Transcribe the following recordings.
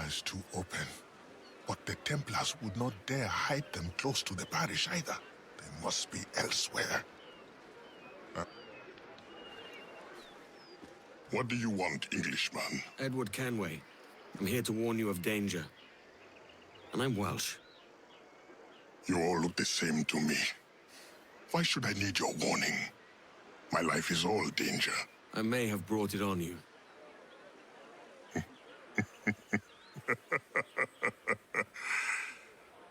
is too open. But the Templars would not dare hide them close to the parish either. They must be elsewhere. What do you want, Englishman? Edward Kenway. I'm here to warn you of danger. And I'm Welsh. You all look the same to me. Why should I need your warning? My life is all danger. I may have brought it on you.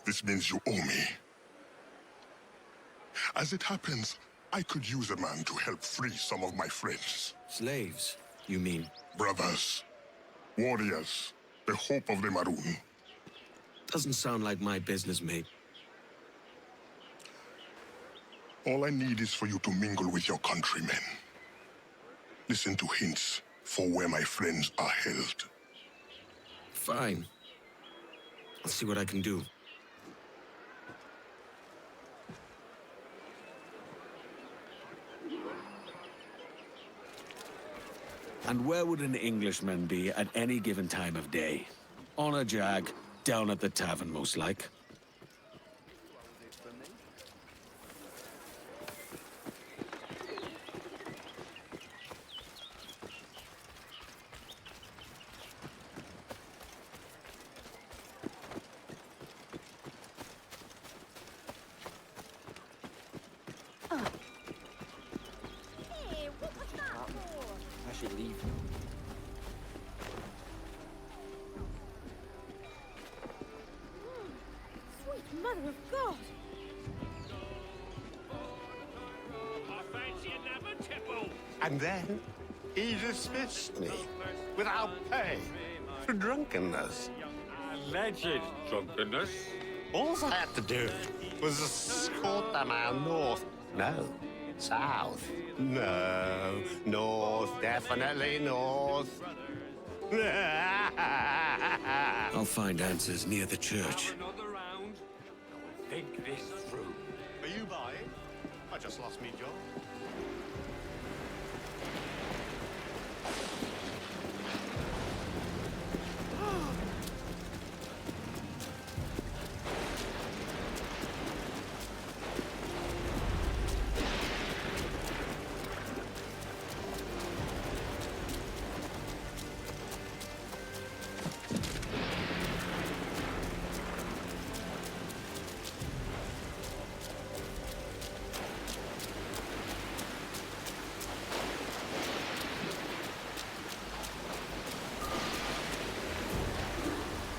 This means you owe me. As it happens, I could use a man to help free some of my friends. Slaves, you mean? Brothers, warriors, the hope of the Maroon. Doesn't sound like my business, mate. All I need is for you to mingle with your countrymen. Listen to hints for where my friends are held. Fine. I'll see what I can do. And where would an Englishman be at any given time of day? On a jag, down at the tavern, most like. Hey, what was that for? I should leave. Sweet mother of God! I fancy another tipple. And then he dismissed me without pay for drunkenness. Alleged drunkenness. All I had to do was escort the man north. No, south. No, north, definitely north. I'll find answers near the church. Another round. Think this through. Are you buying? I just lost me job.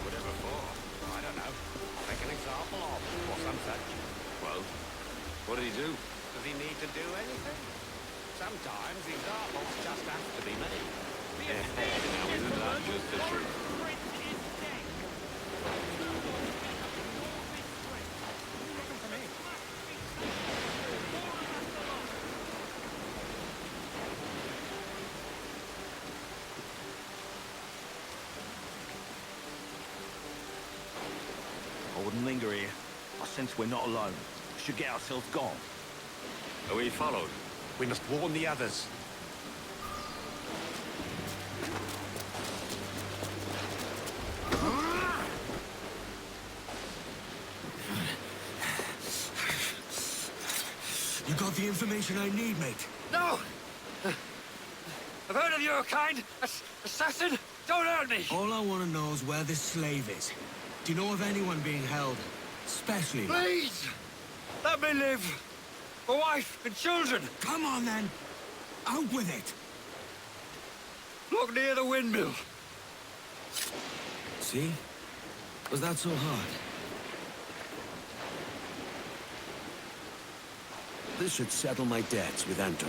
Whatever for? I don't know. Make an example of, or some such. Well, what did he do? Does he need to do anything? Sometimes examples just have to be made. Now, isn't that just the truth? I wouldn't linger here. I sense we're not alone. We should get ourselves gone. Are we followed? We must warn the others. You got the information I need, mate. No! I've heard of your kind. Assassin, don't hurt me! All I want to know is where this slave is. Do you know of anyone being held? Especially... Please! Let me live! My wife and children! Come on, then! Out with it! Look near the windmill. See? Was that so hard? This should settle my debts with Anto.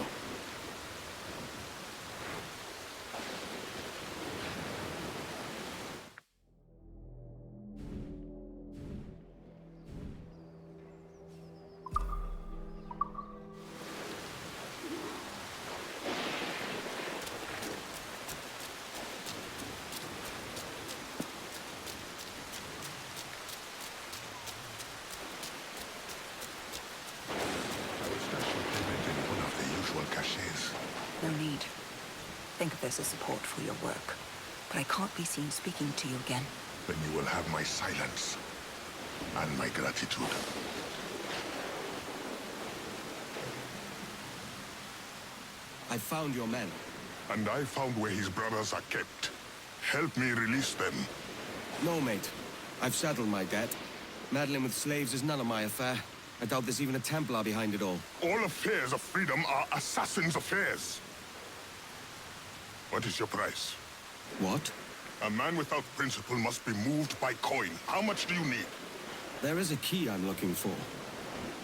No need. Think of this as support for your work. But I can't be seen speaking to you again. then you will have my silence and my gratitude. I found your men. And I found where his brothers are kept. Help me release them. No, mate. I've settled my debt. Meddling with slaves is none of my affair. I doubt there's even a Templar behind it all. All affairs of freedom are assassins' affairs. What is your price? What? A man without principle must be moved by coin. How much do you need? There is a key I'm looking for.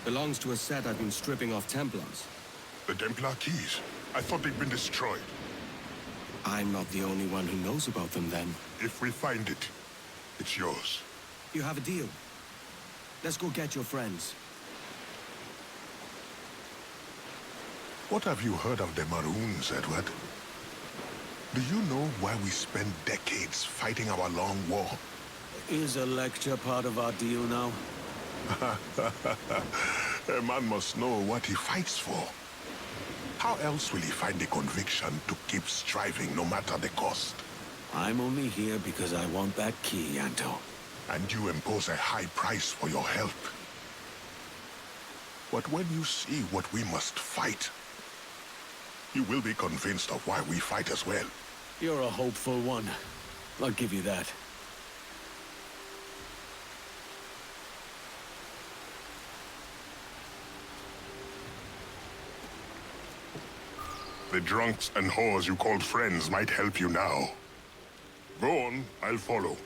Belongs to a set I've been stripping off Templars. The Templar keys? I thought they'd been destroyed. I'm not the only one who knows about them then. If we find it, it's yours. You have a deal. Let's go get your friends. What have you heard of the Maroons, Edward? Do you know why we spent decades fighting our long war? Is a lecture part of our deal now? A man must know what he fights for. How else will he find the conviction to keep striving no matter the cost? I'm only here because I want that key, Anto. And you impose a high price for your help. But when you see what we must fight, you will be convinced of why we fight as well. You're a hopeful one. I'll give you that. The drunks and whores you called friends might help you now. Go on, I'll follow.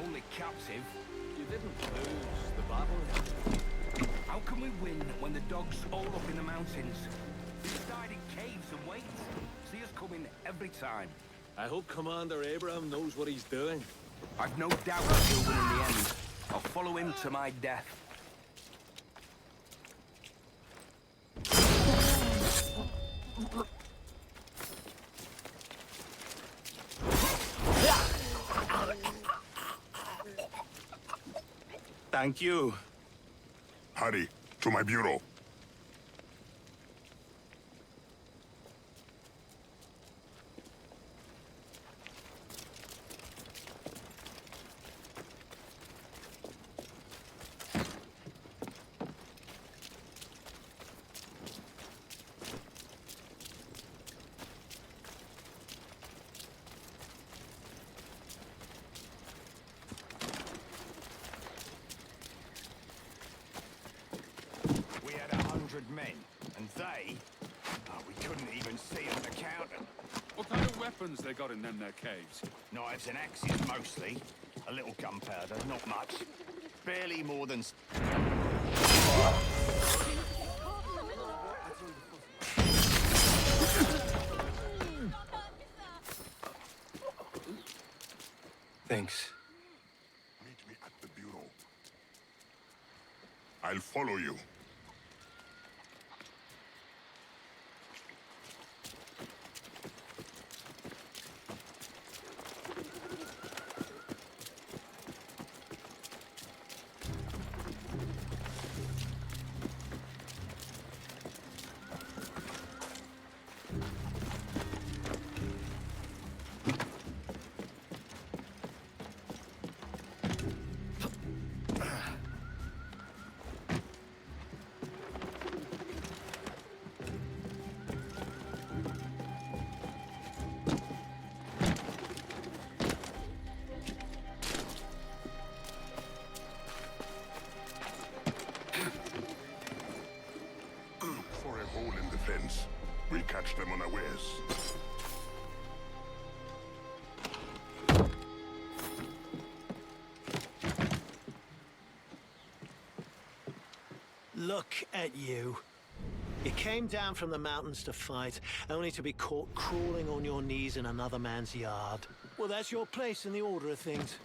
Only captive? You didn't lose the battle. How can we win when the dogs all up in the mountains? We've died in caves and waits. See us coming every time. I hope Commander Abraham knows what he's doing. I've no doubt he'll win in the end. I'll follow him to my death. Thank you. Hurry, to my bureau. We had 100 men, and they... Oh, we couldn't even see on the counter. What kind of weapons they got in them there caves? Knives and axes, mostly. A little gunpowder, not much. Barely more than... Thanks. Meet me at the bureau. I'll follow you. For a hole in the fence. We'll catch them unawares. Look at you. You came down from the mountains to fight, only to be caught crawling on your knees in another man's yard. Well, that's your place in the order of things.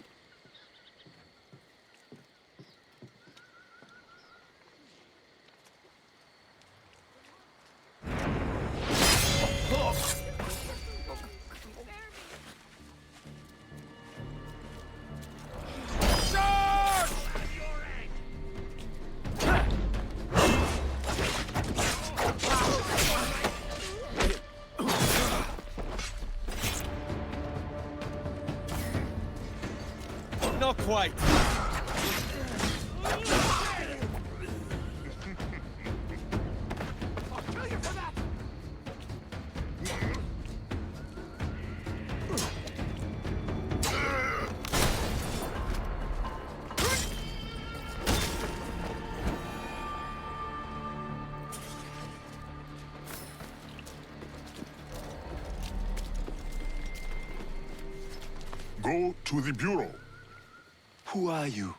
quite. Go to the bureau. Who are you?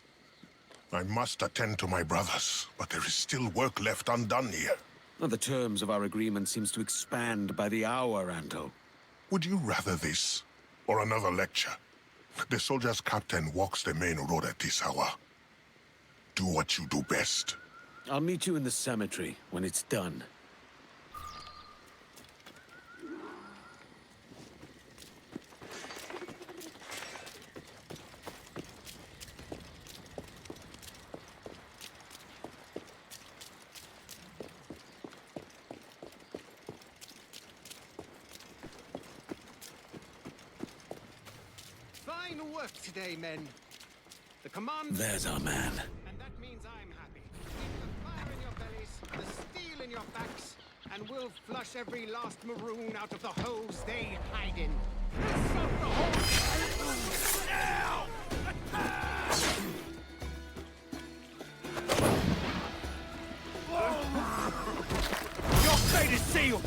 I must attend to my brothers, but there is still work left undone here. Well, the terms of our agreement seems to expand by the hour, Anto. Would you rather this, or another lecture? The soldier's captain walks the main road at this hour. Do what you do best. I'll meet you in the cemetery when it's done. Fine work today, men. The command... There's our man. And that means I'm happy. Keep the fire in your bellies, the steel in your backs, and we'll flush every last Maroon out of the holes they hide in. Suck the whole... Now! Your fate is sealed!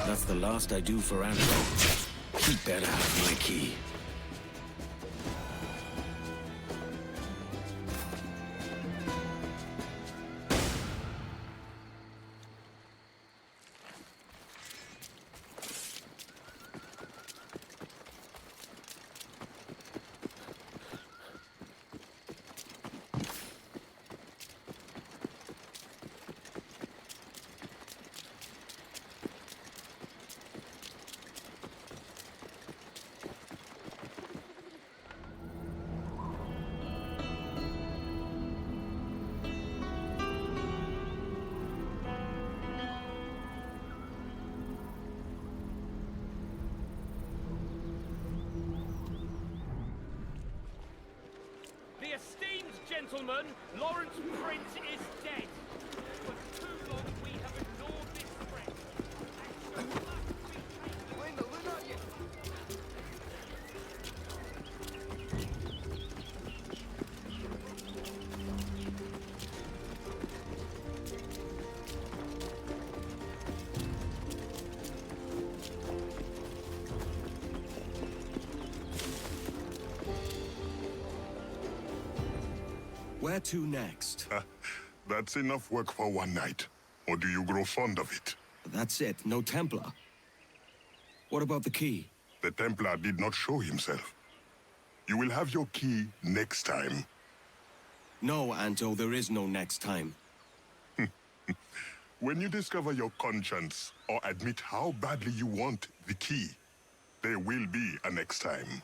That's the last I do for Anto. Keep that out of my key. The esteemed gentleman, Lawrence Prince, is dead. For too long we have ignored this threat. Where to next? That's enough work for one night. Or do you grow fond of it? That's it, no Templar. What about the key? The Templar did not show himself. You will have your key next time. No, Anto, there is no next time. When you discover your conscience, or admit how badly you want the key, there will be a next time.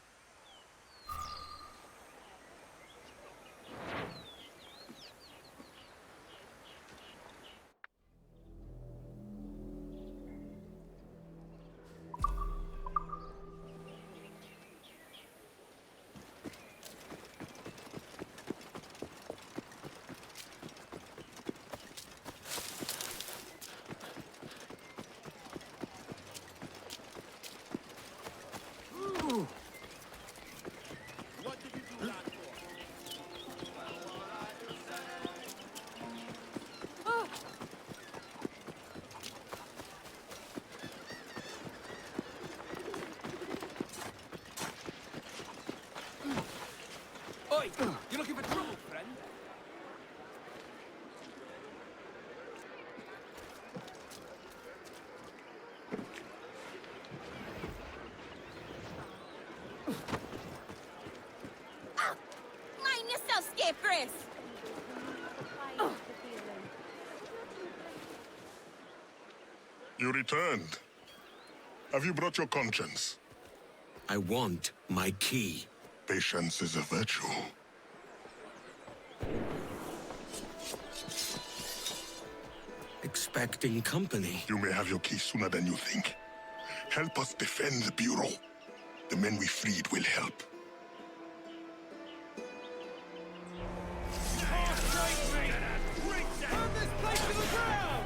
Oi! You looking for trouble, friend? Mind yourself, scapegrace! You returned. Have you brought your conscience? I want my key. Patience is a virtue. Expecting company. You may have your key sooner than you think. Help us defend the Bureau. The men we freed will help. Turn this place to the ground!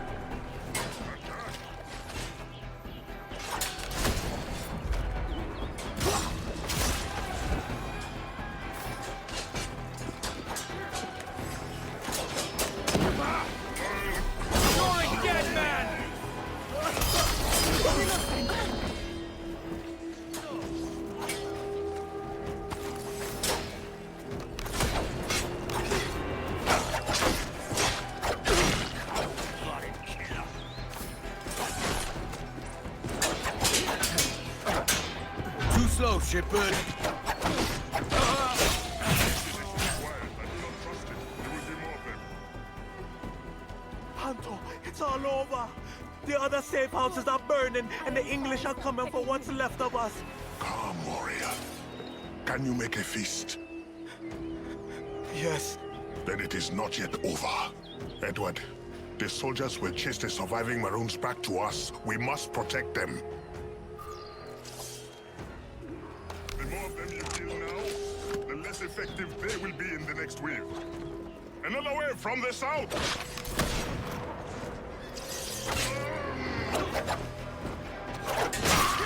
Join, dead man! Too slow, shipbird. Panto, it's all over. The other safe houses are burning, and the English are coming for what's left of us. Calm, warrior. Can you make a feast? Yes. Then it is not yet over. Edward, the soldiers will chase the surviving Maroons back to us. We must protect them. The more of them you kill now, the less effective they will be in the next wave. Another wave from the south!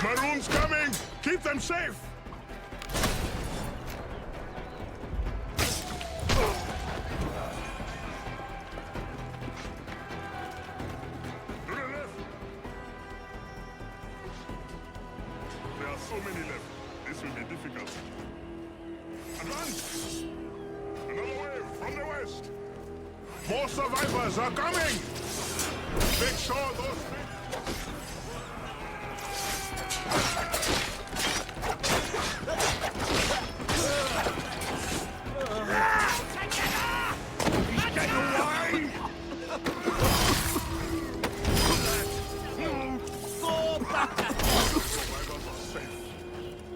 Maroons coming! Keep them safe! To the left! There are so many left. This will be difficult. Advance! Another wave from the west! More survivors are coming! Make sure those...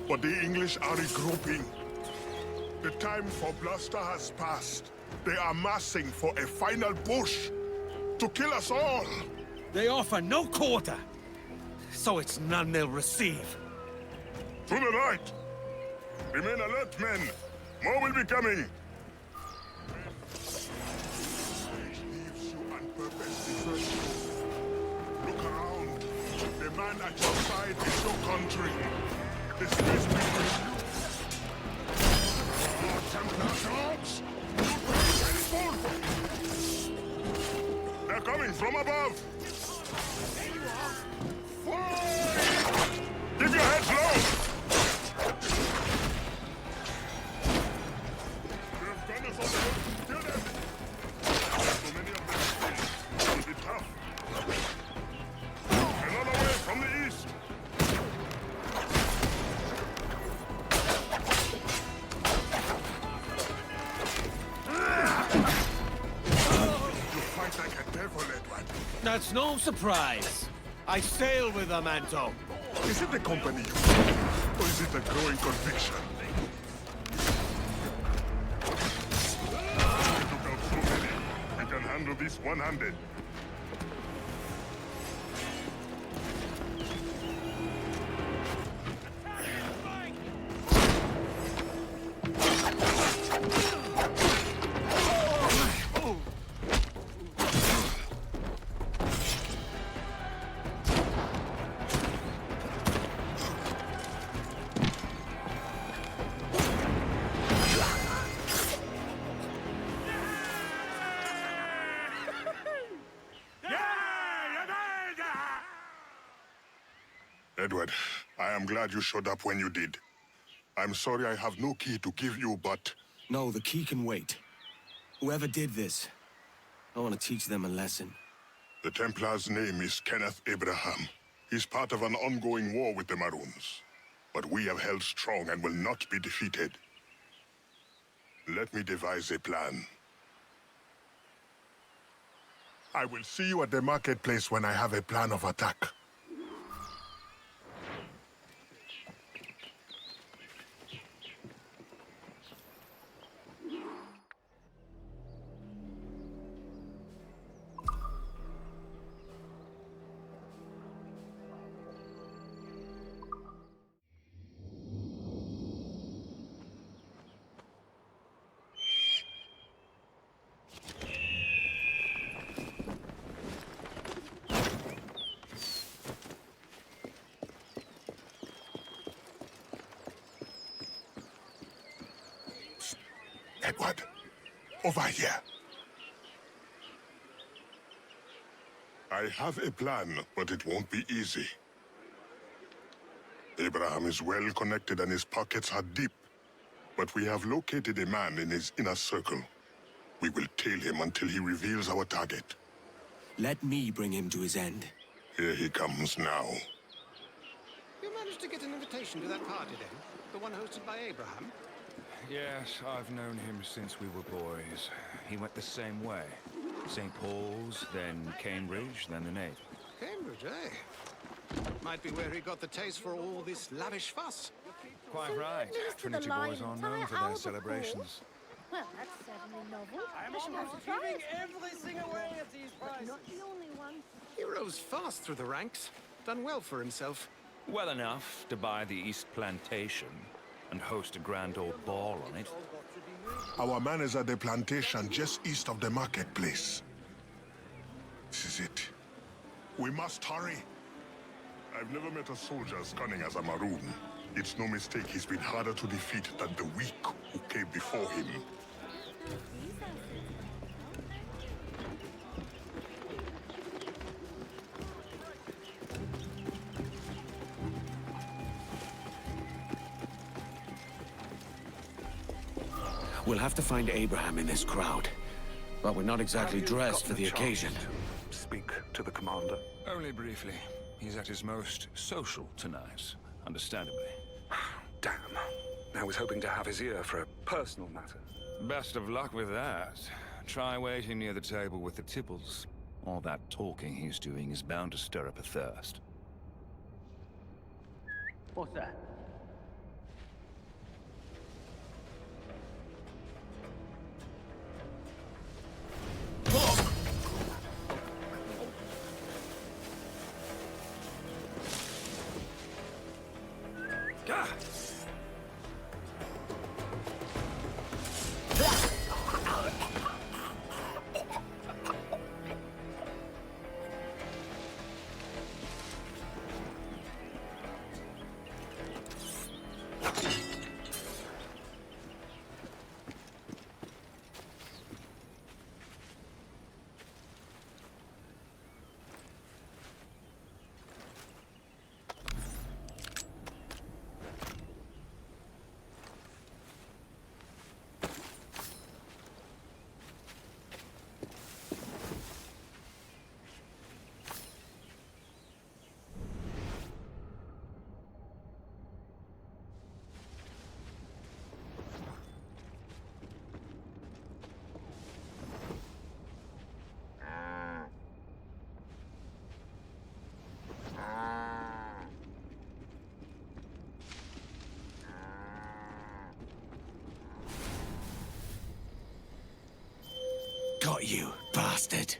But the English are regrouping. The time for bluster has passed. They are massing for a final push to kill us all. They offer no quarter, so it's none they'll receive. To the right! Remain alert, men. More will be coming. Leaves you on purpose, desert you. Look around. The man at your side is your country. The space between you. More Templar dogs! They're coming from above! Fire! Keep your heads low! We have gunners on the roof. Kill them! So many of them. It will be tough. Another way from the east. You fight like a devil, Edward. That's no surprise. I sail with a Manto. Is it the company you keep, or is it a growing conviction? We took out so many. We can handle this one-handed. Edward, I am glad you showed up when you did. I'm sorry I have no key to give you, but... No, the key can wait. Whoever did this, I want to teach them a lesson. The Templar's name is Kenneth Abraham. He's part of an ongoing war with the Maroons. But we have held strong and will not be defeated. Let me devise a plan. I will see you at the marketplace when I have a plan of attack. Edward. Over here. I have a plan, but it won't be easy. Abraham is well connected and his pockets are deep. But we have located a man in his inner circle. We will tail him until he reveals our target. Let me bring him to his end. Here he comes now. You managed to get an invitation to that party then? The one hosted by Abraham? Yes, I've known him since we were boys. He went the same way. St. Paul's, then Cambridge, then the Navy. Cambridge, eh? Might be where he got the taste for all this lavish fuss. Quite right. Trinity boys are known for their celebrations. Well, that's certainly novel. I'm almost giving everything away at these prices. Not the only one. He rose fast through the ranks. Done well for himself. Well enough to buy the East Plantation and host a grand old ball on it. Our man is at the plantation just east of the marketplace. This is it. We must hurry. I've never met a soldier as cunning as a Maroon. It's no mistake he's been harder to defeat than the weak who came before him. We'll have to find Abraham in this crowd. But we're not exactly dressed for the occasion. Speak to the commander. Only briefly. He's at his most social tonight, understandably. Damn. I was hoping to have his ear for a personal matter. Best of luck with that. Try waiting near the table with the tipples. All that talking he's doing is bound to stir up a thirst. What's that? Got you, bastard.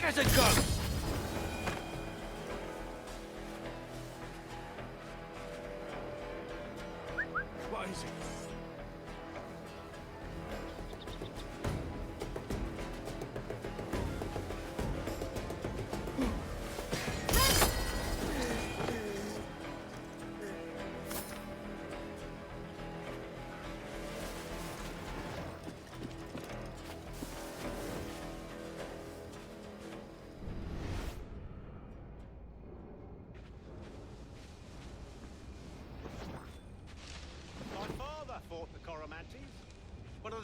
As it goes! What is it?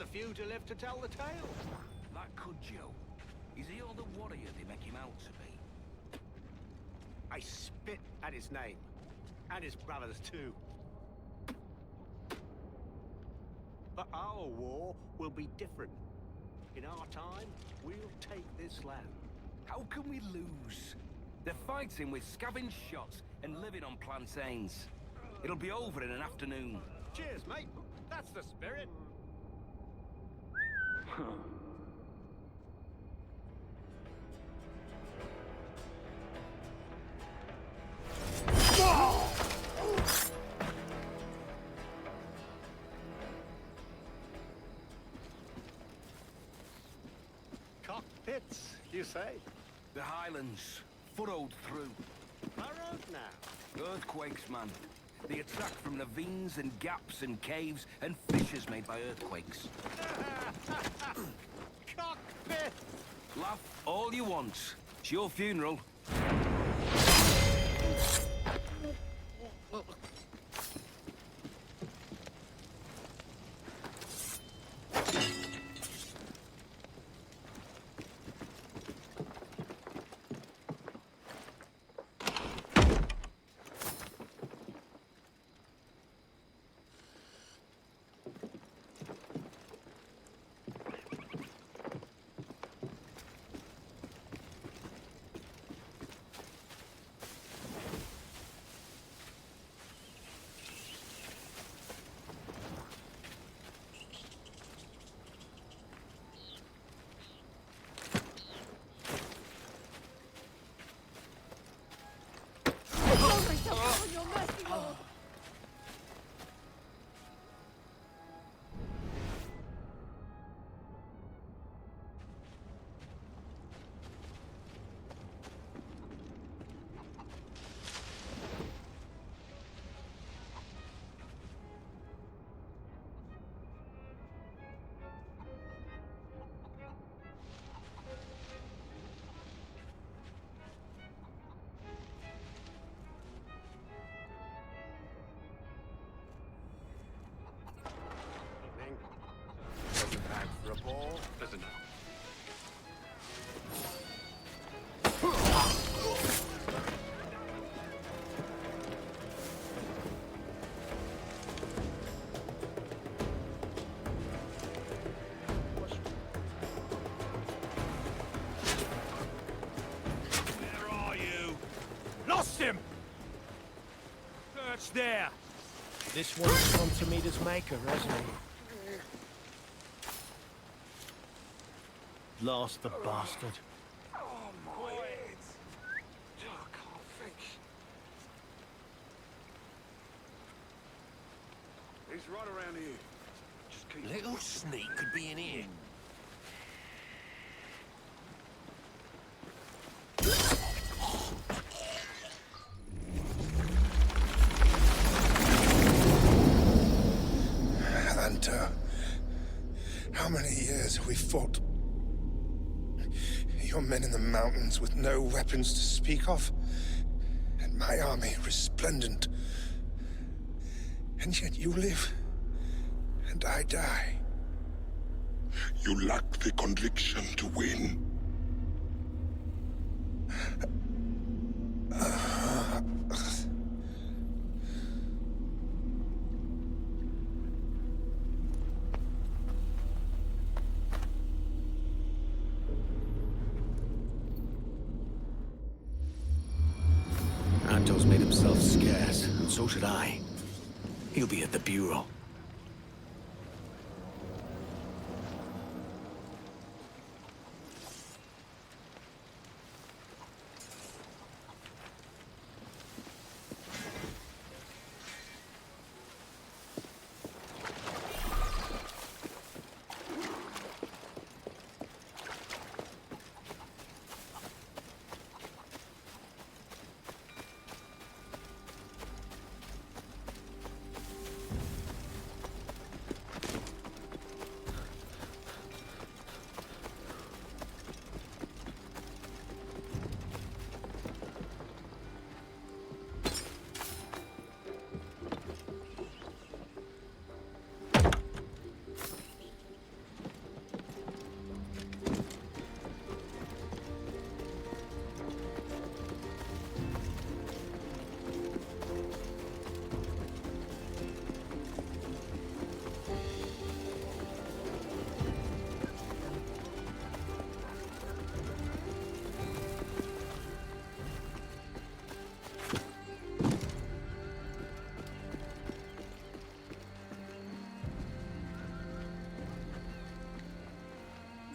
the few to live to tell the tale. That Cudjo. Is he all the warrior they make him out to be? I spit at his name. And his brothers, too. But our war will be different. In our time, we'll take this land. How can we lose? They're fighting with scavenged shots and living on plantains. It'll be over in an afternoon. Cheers, mate. That's the spirit. Cockpits, you say? The Highlands, furrowed through. Maron now. Earthquakes, man. They attack from ravines and gaps and caves and fissures made by earthquakes. Cockpit! Laugh all you want. It's your funeral. For a ball? Listen. Where are you? Lost him! Search there! This one's come to meet his maker, hasn't he? Lost the bastard. Oh, my head. Oh, I can't think. He's right around here. Just keep... Little sneak could be in here. Hunter, how many years have we fought? Your men in the mountains with no weapons to speak of, and my army resplendent. And yet you live, and I die. You lack the conviction to win. Anto's made himself scarce, and so should I. He'll be at the Bureau.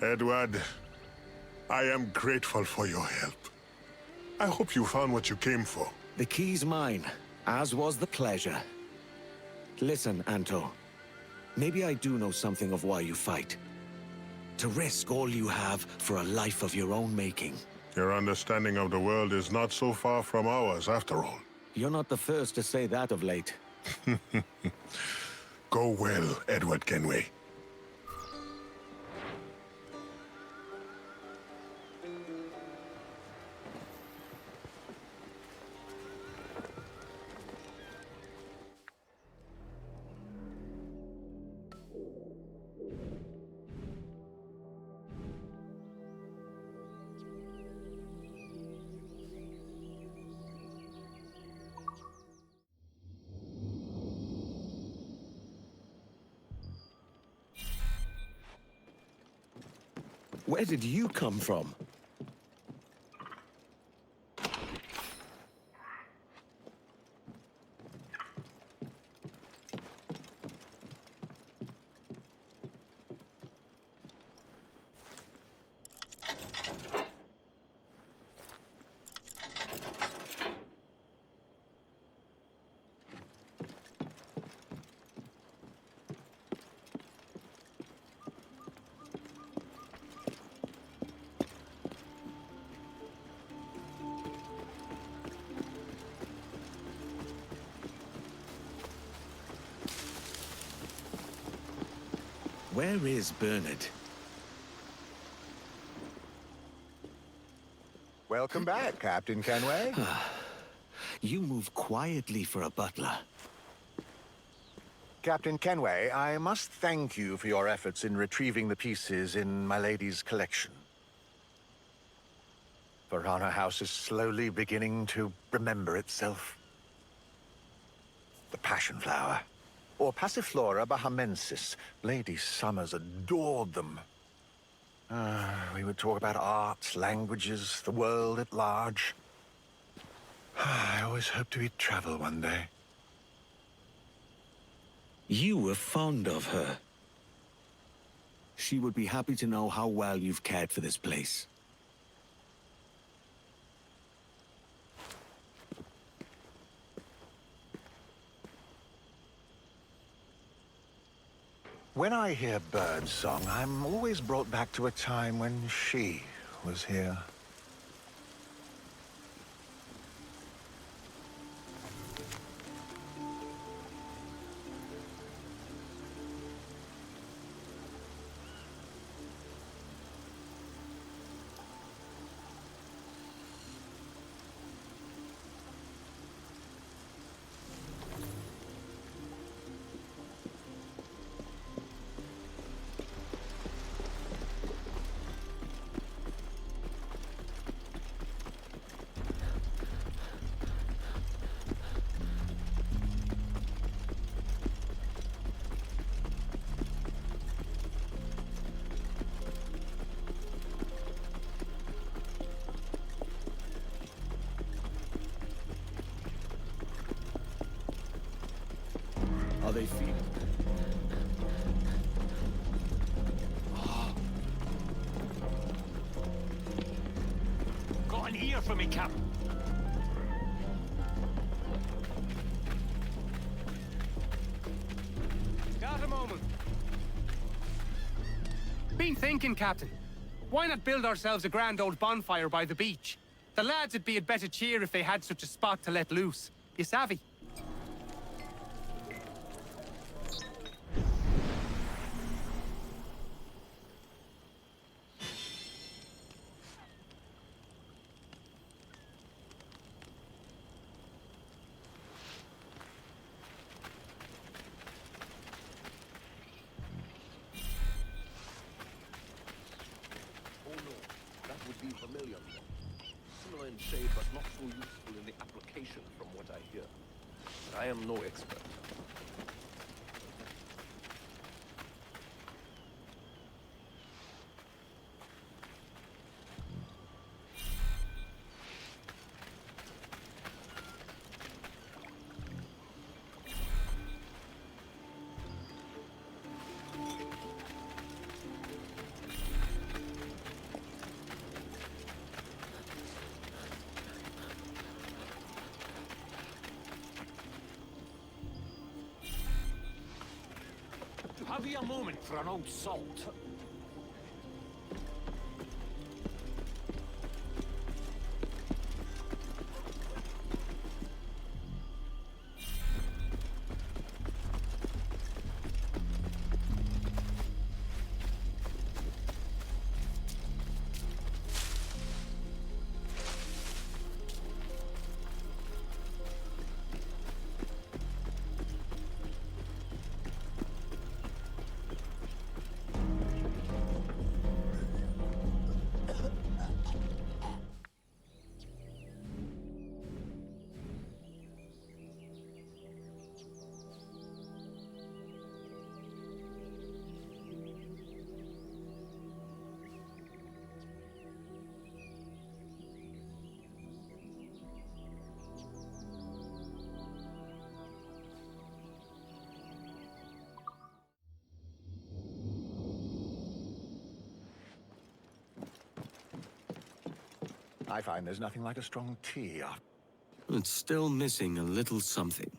Edward, I am grateful for your help. I hope you found what you came for. The key's mine, as was the pleasure. Listen, Anto. Maybe I do know something of why you fight. To risk all you have for a life of your own making. Your understanding of the world is not so far from ours, after all. You're not the first to say that of late. Go well, Edward Kenway. Where did you come from? Where is Bernard? Welcome back, Captain Kenway. You move quietly for a butler. Captain Kenway, I must thank you for your efforts in retrieving the pieces in my lady's collection. Verona House is slowly beginning to remember itself. The passion flower, or Passiflora bahamensis. Lady Summers adored them. We would talk about arts, languages, the world at large. I always hoped we'd travel one day. You were fond of her. She would be happy to know how well you've cared for this place. When I hear birdsong, I'm always brought back to a time when she was here. How they feel? Got an ear for me, Cap. Got a moment. Been thinking, Captain. Why not build ourselves a grand old bonfire by the beach? The lads would be at better cheer if they had such a spot to let loose. You savvy? Familiar. Similar in shape, but not so useful in the application from what I hear. But I am no expert. me a moment for an old salt. I find there's nothing like a strong tea. It's still missing a little something.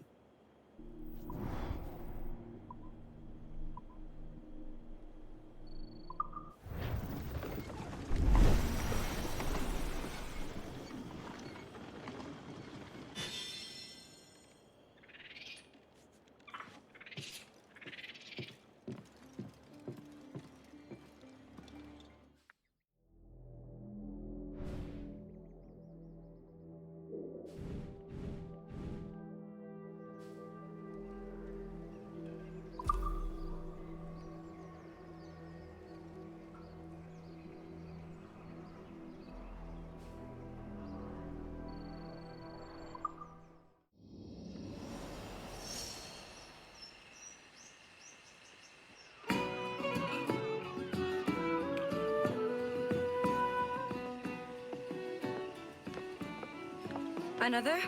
Another?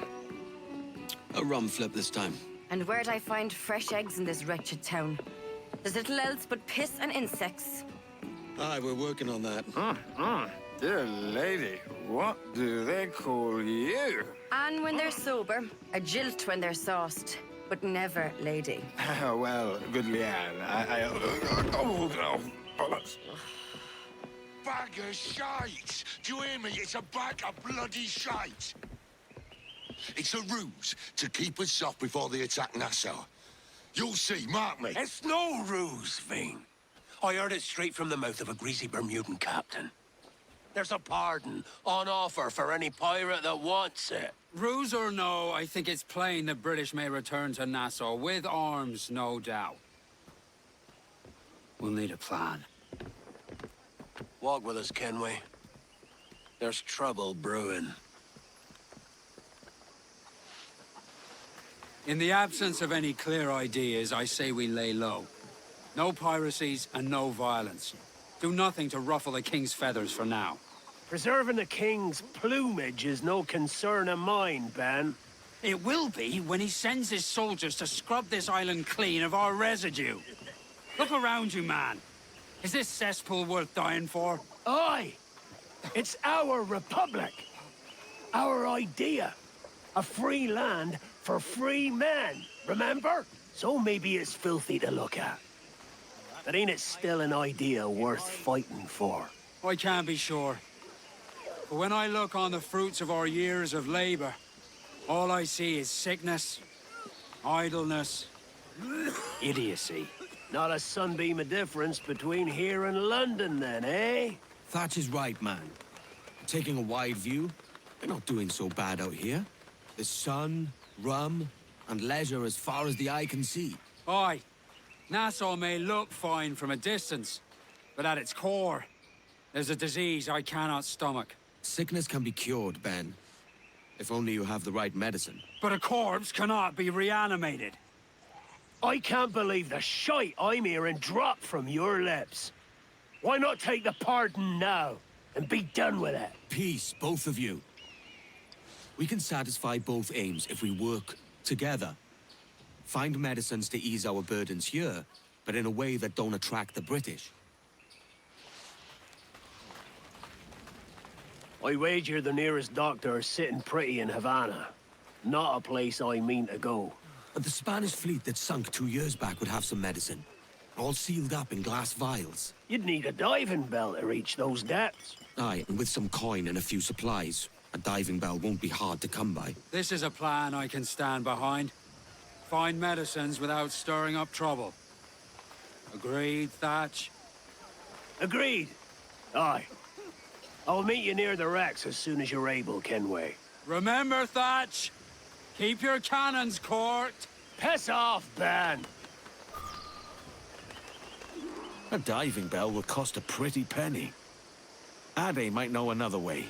A rum flip this time. And where'd I find fresh eggs in this wretched town? There's little else but piss and insects. Aye, we're working on that. Dear lady, what do they call you? And when they're sober, a jilt when they're sauced, but never lady. Well, good Leanne, oh, bollocks. Bag of shite! Do you hear me? It's a bag of bloody shite! It's a ruse to keep us soft before they attack Nassau. You'll see, mark me. It's no ruse, Ving. I heard it straight from the mouth of a greasy Bermudan captain. There's a pardon on offer for any pirate that wants it. Ruse or no, I think it's plain the British may return to Nassau with arms, no doubt. We'll need a plan. Walk with us, Kenway. There's trouble brewing. In the absence of any clear ideas, I say we lay low. No piracies and no violence. Do nothing to ruffle the king's feathers for now. Preserving the king's plumage is no concern of mine, Ben. It will be when he sends his soldiers to scrub this island clean of our residue. Look around you, man. Is this cesspool worth dying for? Aye! It's our republic. Our idea. A free land for free men, remember? So maybe it's filthy to look at. But ain't it still an idea worth fighting for? I can't be sure. But when I look on the fruits of our years of labor, all I see is sickness, idleness, idiocy. Not a sunbeam of difference between here and London then, eh? Thatch is right, man. Taking a wide view, we're not doing so bad out here. There's sun, rum, and leisure as far as the eye can see. Aye. Nassau may look fine from a distance, but at its core, there's a disease I cannot stomach. Sickness can be cured, Ben. If only you have the right medicine. But a corpse cannot be reanimated. I can't believe the shite I'm hearing drop from your lips. Why not take the pardon now and be done with it? Peace, both of you. We can satisfy both aims if we work together. Find medicines to ease our burdens here, but in a way that don't attract the British. I wager the nearest doctor is sitting pretty in Havana. Not a place I mean to go. The Spanish fleet that sunk 2 years back would have some medicine. all sealed up in glass vials. You'd need a diving bell to reach those depths. Aye, and with some coin and a few supplies, a diving bell won't be hard to come by. This is a plan I can stand behind. Find medicines without stirring up trouble. Agreed, Thatch? Agreed. Aye. I'll meet you near the wrecks as soon as you're able, Kenway. Remember, Thatch! Keep your cannons corked! Piss off, Ben! A diving bell will cost a pretty penny. Ade might know another way.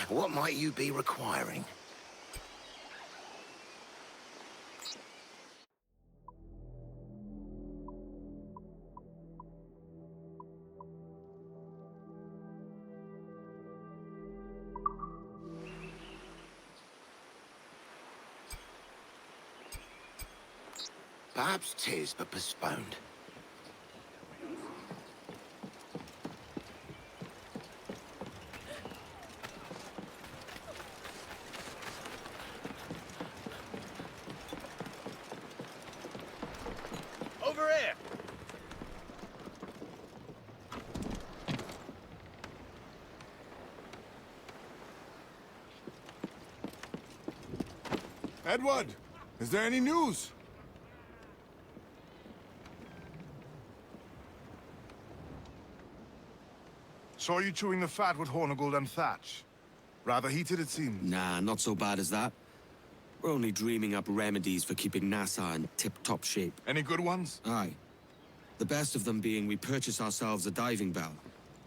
What might you be requiring? Perhaps 'tis, but postponed. Over here! Edward, is there any news? Saw you chewing the fat with Hornigold and Thatch. Rather heated, it seems. Nah, not so bad as that. We're only dreaming up remedies for keeping Nassau in tip-top shape. Any good ones? Aye. The best of them being we purchase ourselves a diving bell,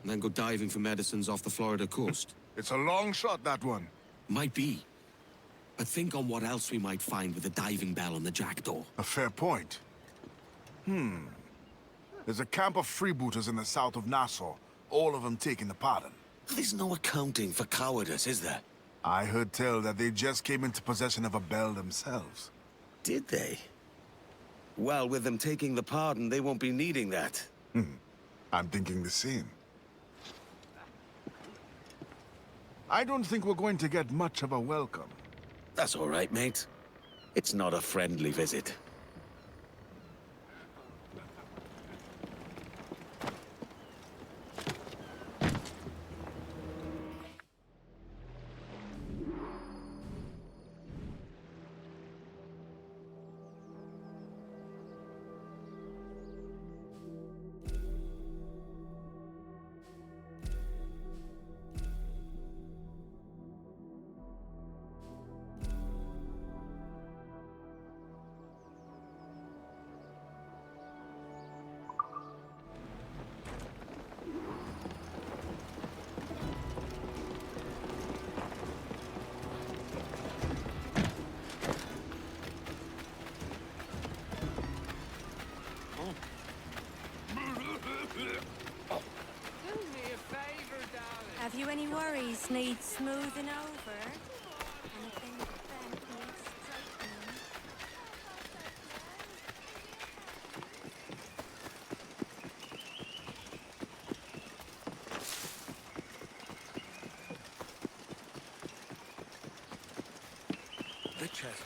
and then go diving for medicines off the Florida coast. It's a long shot, that one. Might be. But think on what else we might find with a diving bell on the jackdaw. A fair point. There's a camp of freebooters in the south of Nassau. All of them taking the pardon. There's no accounting for cowardice, is there? I heard tell that they just came into possession of a bell themselves. Did they? Well, with them taking the pardon, they won't be needing that. I'm thinking the same. I don't think we're going to get much of a welcome. That's all right, mate. It's not a friendly visit. Have you any worries need smoothing over? Anything that needs straightening? The chest.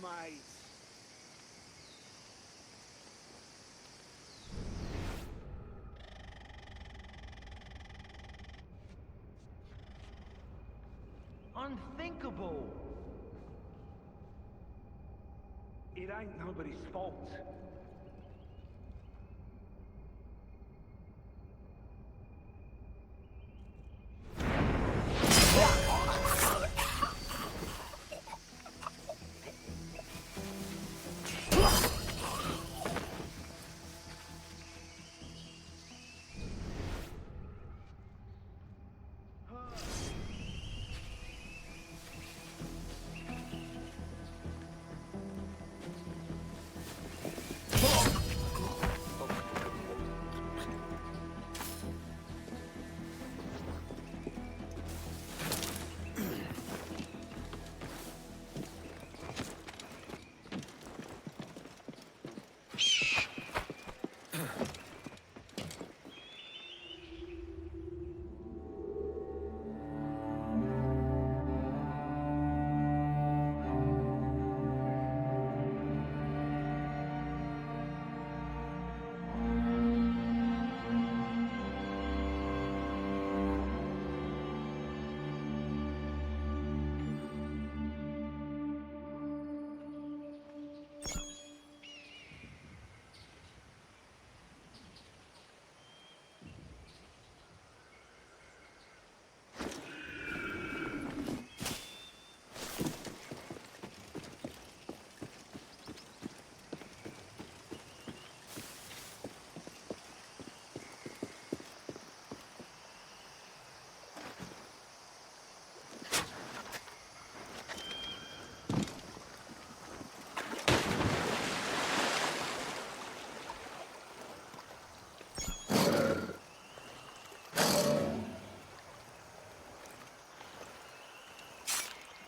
mate. Unthinkable! It ain't nobody's fault.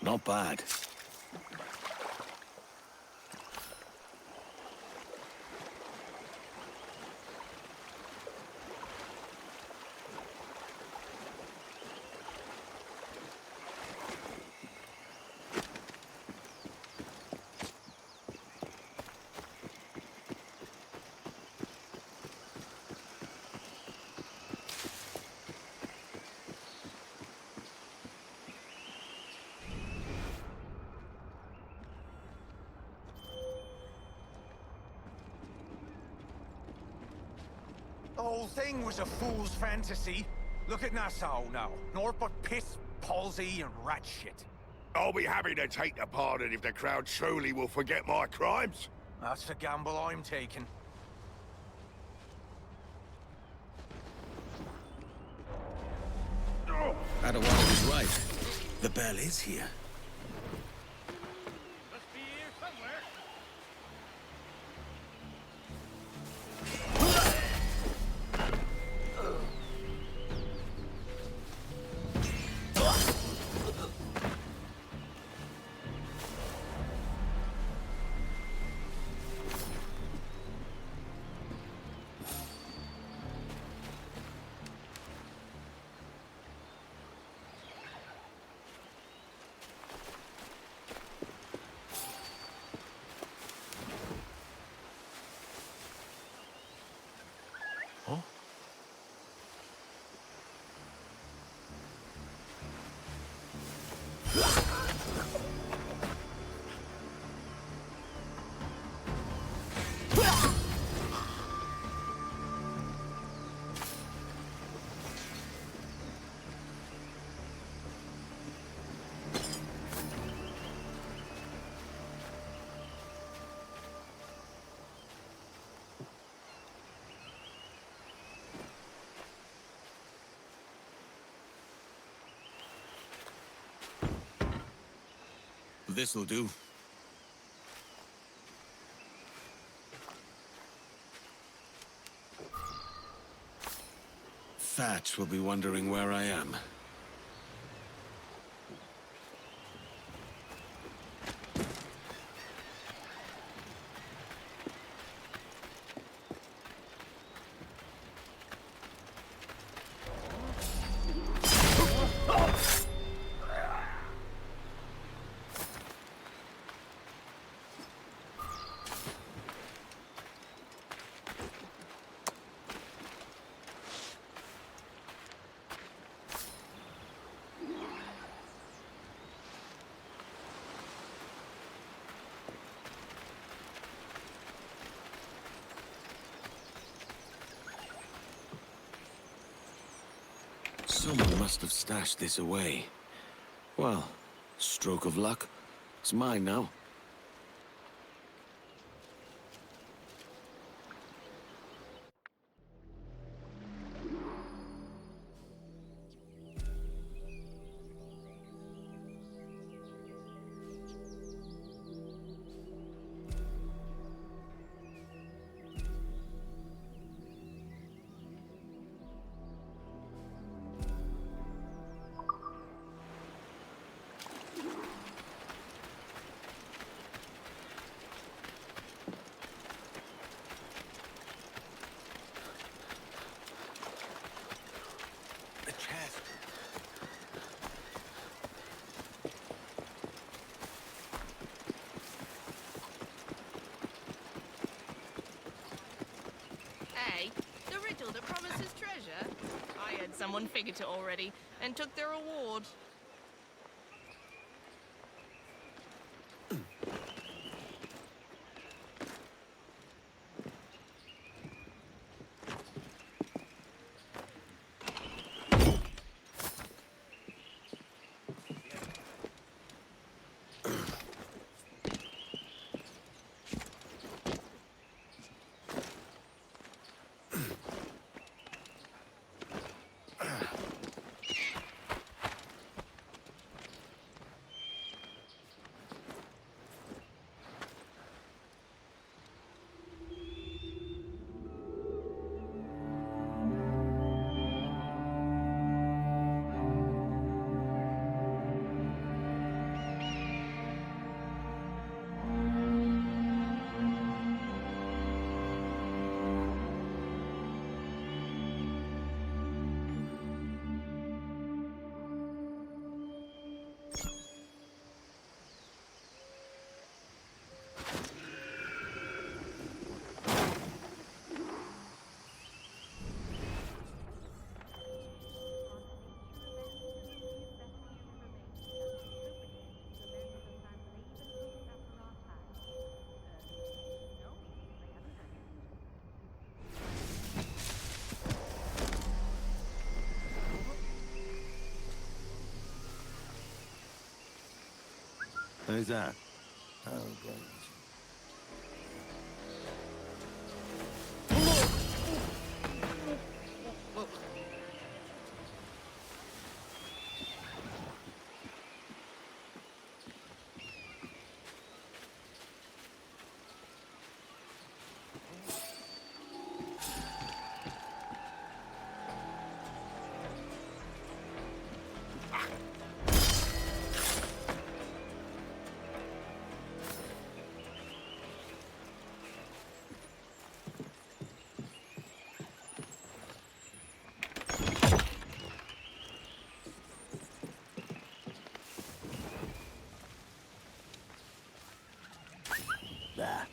Not bad. The whole thing was a fool's fantasy. Look at Nassau now. Naught but piss, palsy, and rat shit. I'll be happy to take the pardon if the crowd truly will forget my crimes. That's the gamble I'm taking. Adewale was right. The bell is here. Must be here somewhere. This'll do. Thatch will be wondering where I am. Someone must have stashed this away. Well, stroke of luck. It's mine now. Hey, the riddle that promises treasure? I had someone figured it already and took their reward. Who's that? Oh, God. There.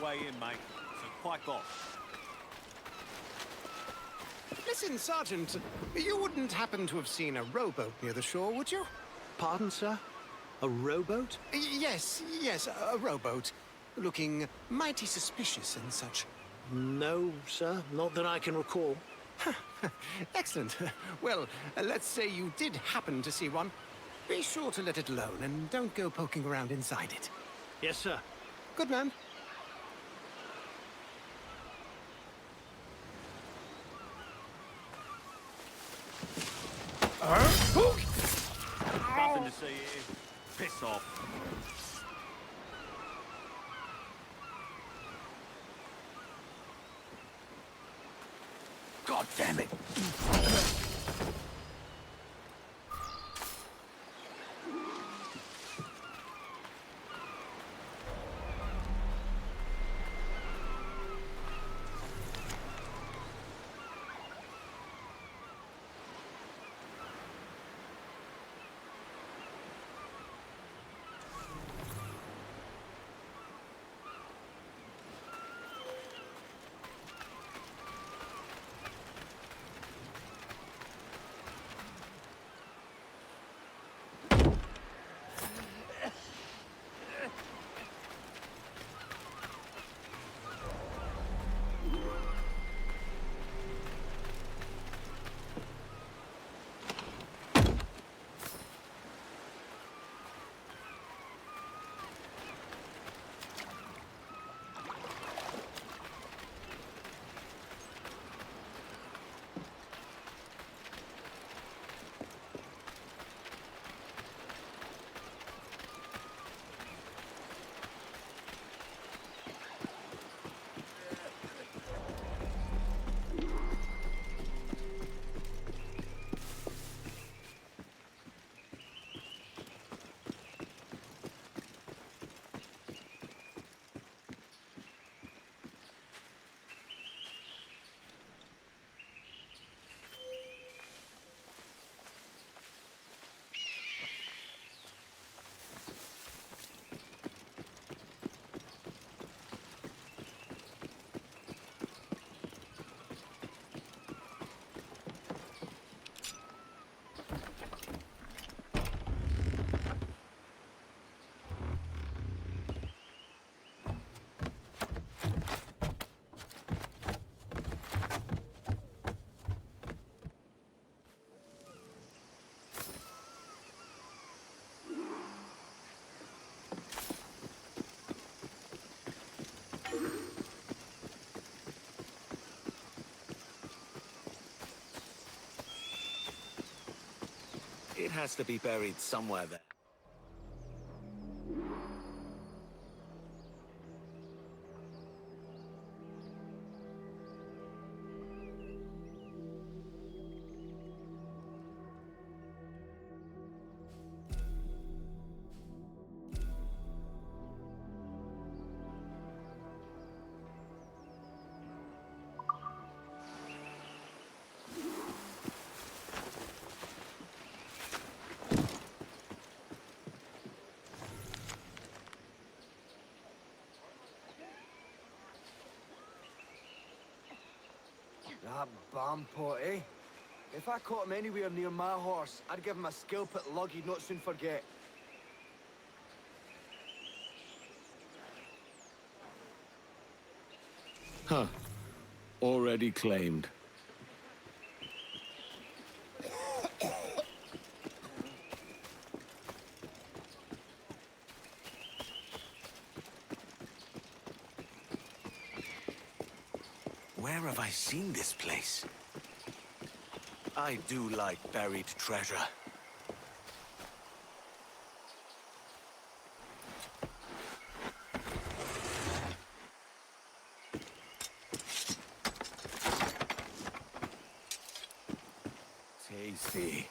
way in, mate. So quack off. Listen, Sergeant, you wouldn't happen to have seen a rowboat near the shore, would you? Pardon, sir? A rowboat? Yes, a rowboat. Looking mighty suspicious and such. No, sir. Not that I can recall. Excellent. Well, let's say you did happen to see one. Be sure to let it alone and don't go poking around inside it. Yes, sir. Good man. Nothing to see here. Piss off. God damn it! It has to be buried somewhere there. That bam pot, eh? If I caught him anywhere near my horse, I'd give him a scalp at lug he'd not soon forget. Huh. Already claimed. Where have I seen this place? I do like buried treasure. Tasty.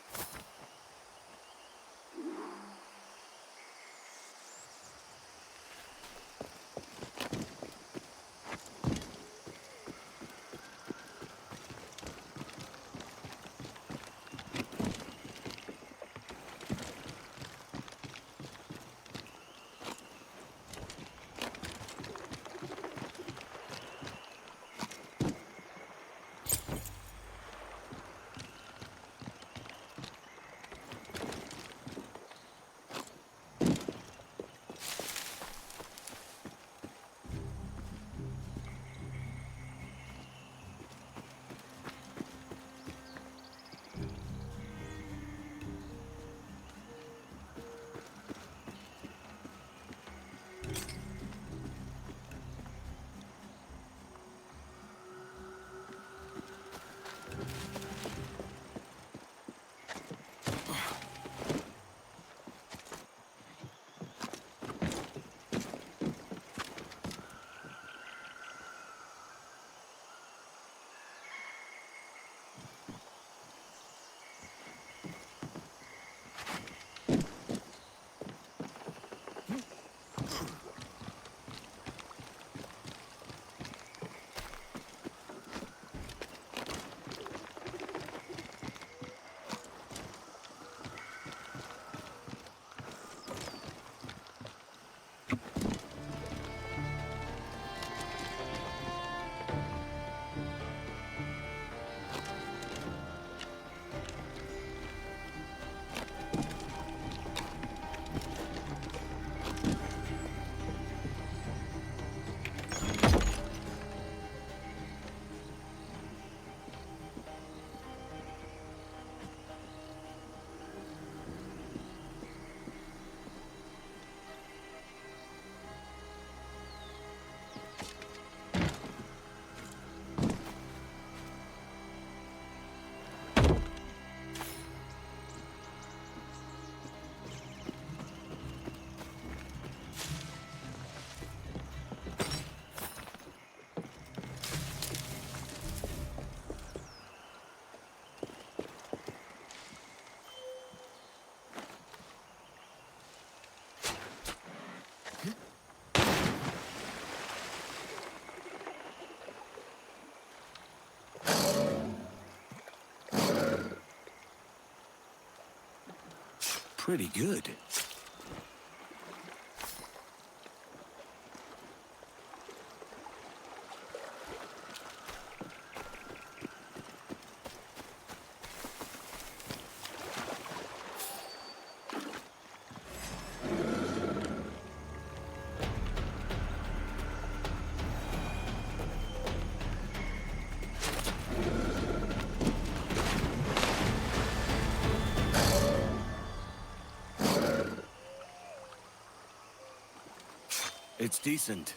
pretty good. It's decent.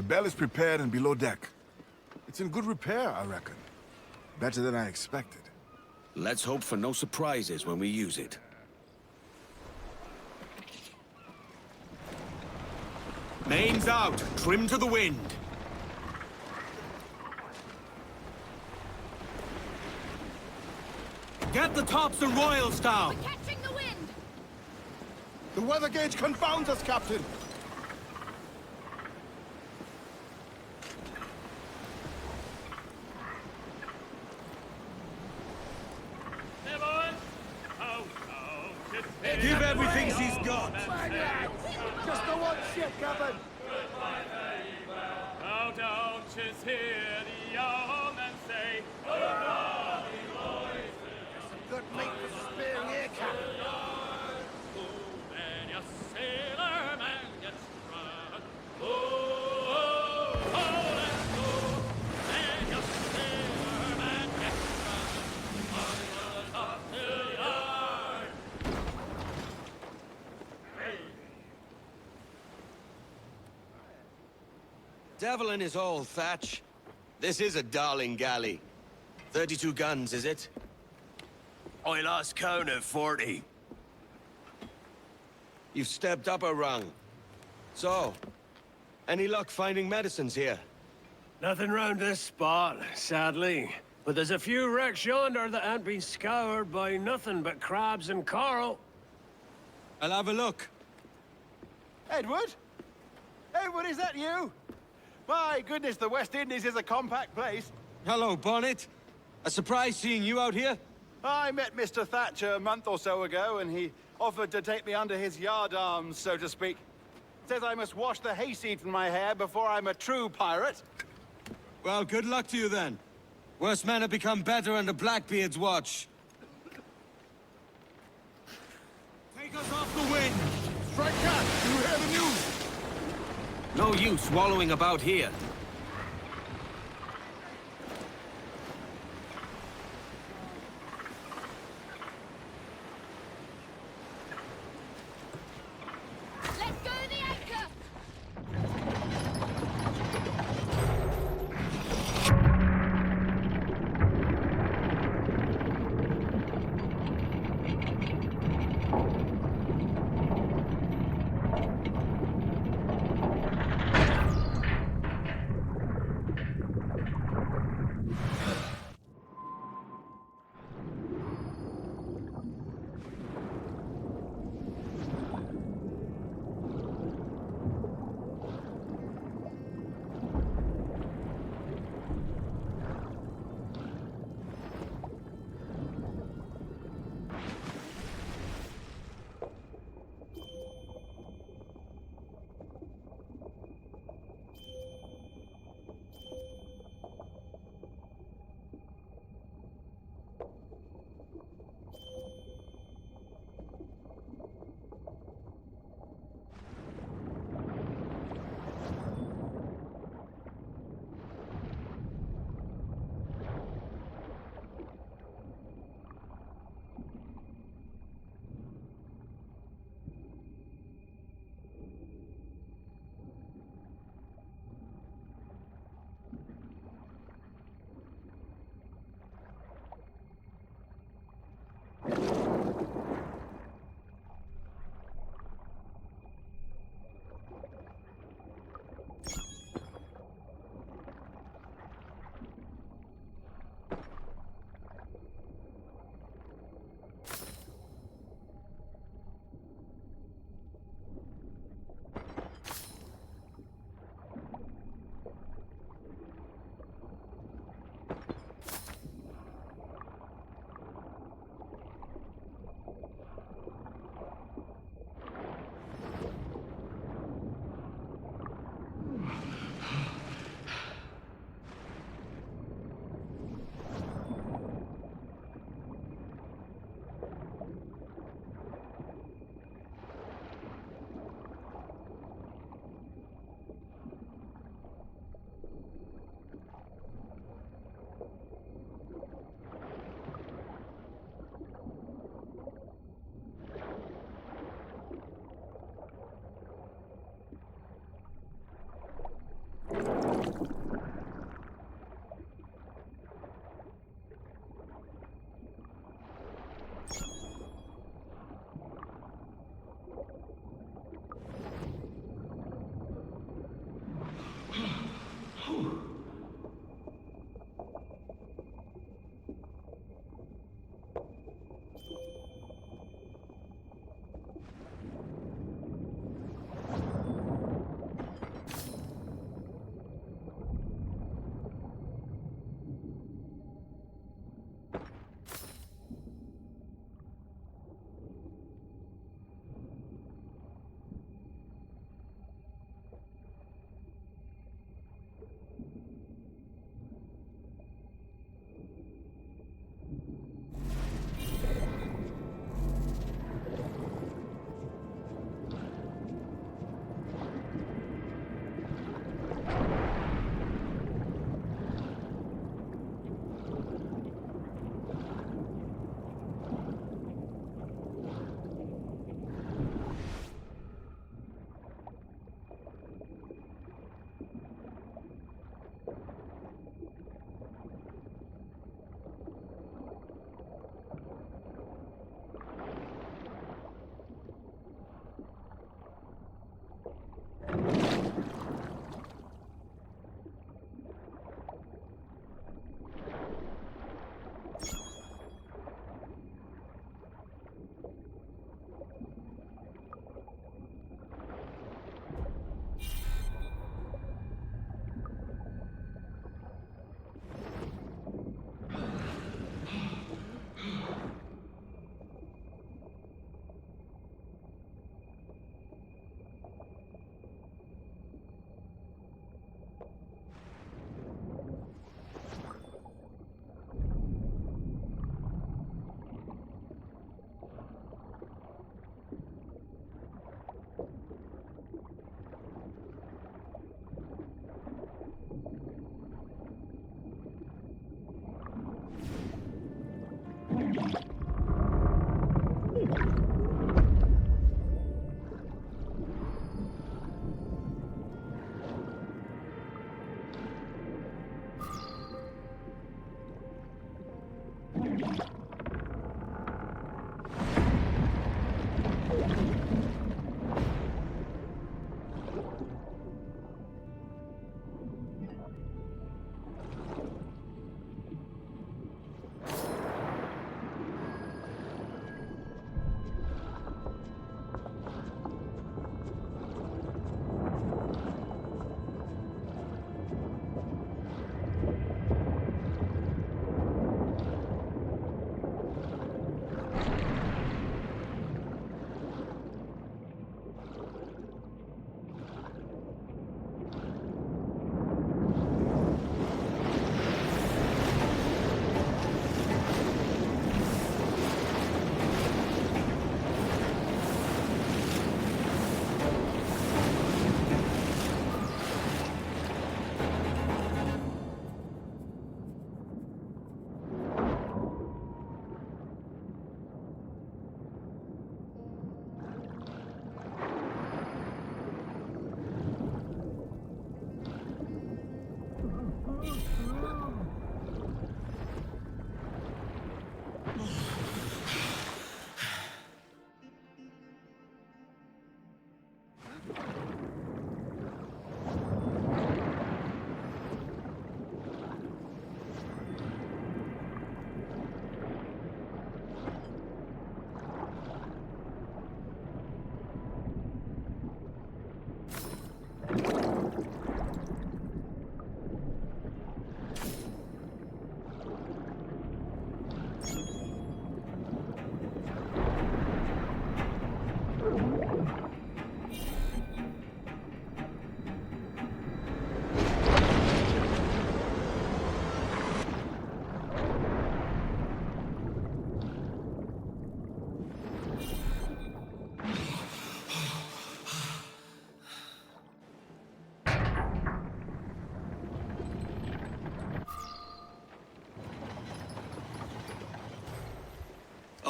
bell is prepared and below deck. It's in good repair, I reckon. Better than I expected. Let's hope for no surprises when we use it. Mains out, trim to the wind. Get the tops and royals down. We're catching the wind. The weather gauge confounds us, Captain! Give everything she's got. Just the one ship, Captain! Oh, don't just hear the yeoman say, oh, Some good meat for the spearing here, Captain. when your sailor man gets drunk. Oh, let's go. When your sailor man gets drunk. On the top to the yard. Devil in his hole, Thatch. This is a darling galley. 32 guns, is it? I lost count at 40. You've stepped up a rung. So, any luck finding medicines here? Nothing round this spot, sadly. But there's a few wrecks yonder that ain't been scoured by nothing but crabs and coral. I'll have a look. Edward? Edward, is that you? My goodness, the West Indies is a compact place. Hello, Bonnet. A surprise seeing you out here. I met Mr. Thatcher a month or so ago, and he offered to take me under his yardarms, so to speak. Says I must wash the hayseed from my hair before I'm a true pirate. Well, good luck to you then. Worse men have become better under Blackbeard's watch. Take us off the wind! Strike cat! Do you hear the news? No use wallowing about here. Let go the anchor.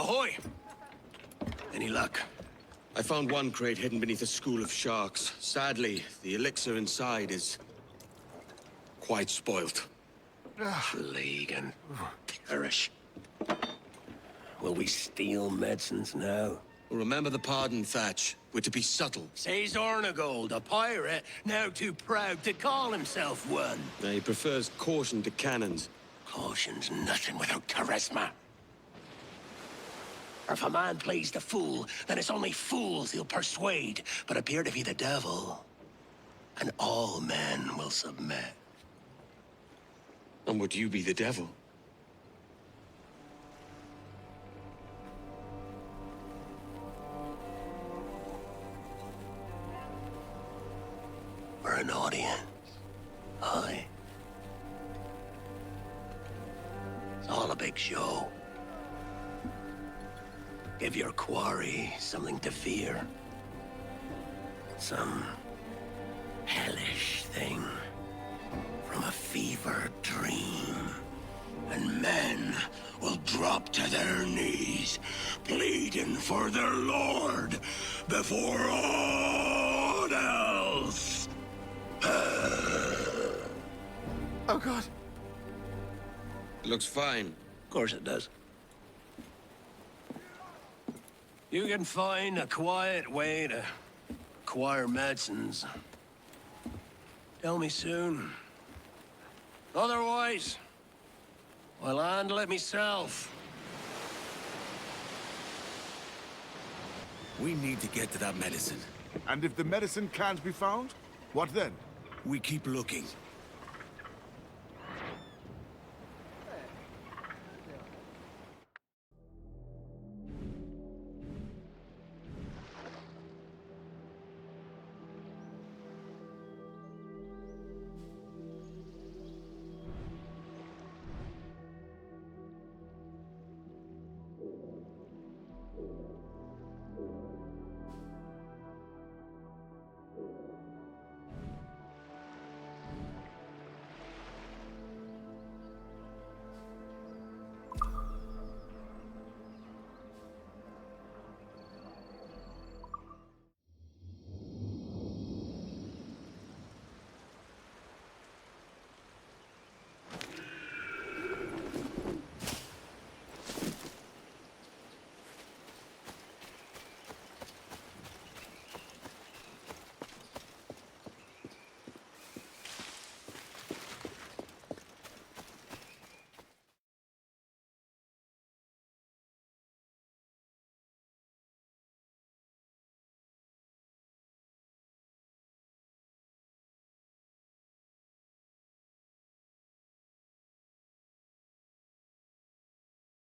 Ahoy! Any luck? I found one crate hidden beneath a school of sharks. Sadly, the elixir inside is quite spoilt. Plague and perish. Will we steal medicines now? Remember the pardon, Thatch. We're to be subtle. Says Ornagold, a pirate, now too proud to call himself one. He prefers caution to cannons. Caution's nothing without charisma. Or if a man plays the fool, then it's only fools he'll persuade, but appear to be the devil. And all men will submit. And would you be the devil? For an audience. Aye. It's all a big show. Give your quarry something to fear. Some hellish thing from a fever dream. And men will drop to their knees, pleading for their lord before all else. Oh, God. It looks fine. Of course it does. You can find a quiet way to acquire medicines. Tell me soon. Otherwise, I'll handle it myself. We need to get to that medicine. And if the medicine can't be found, what then? We keep looking.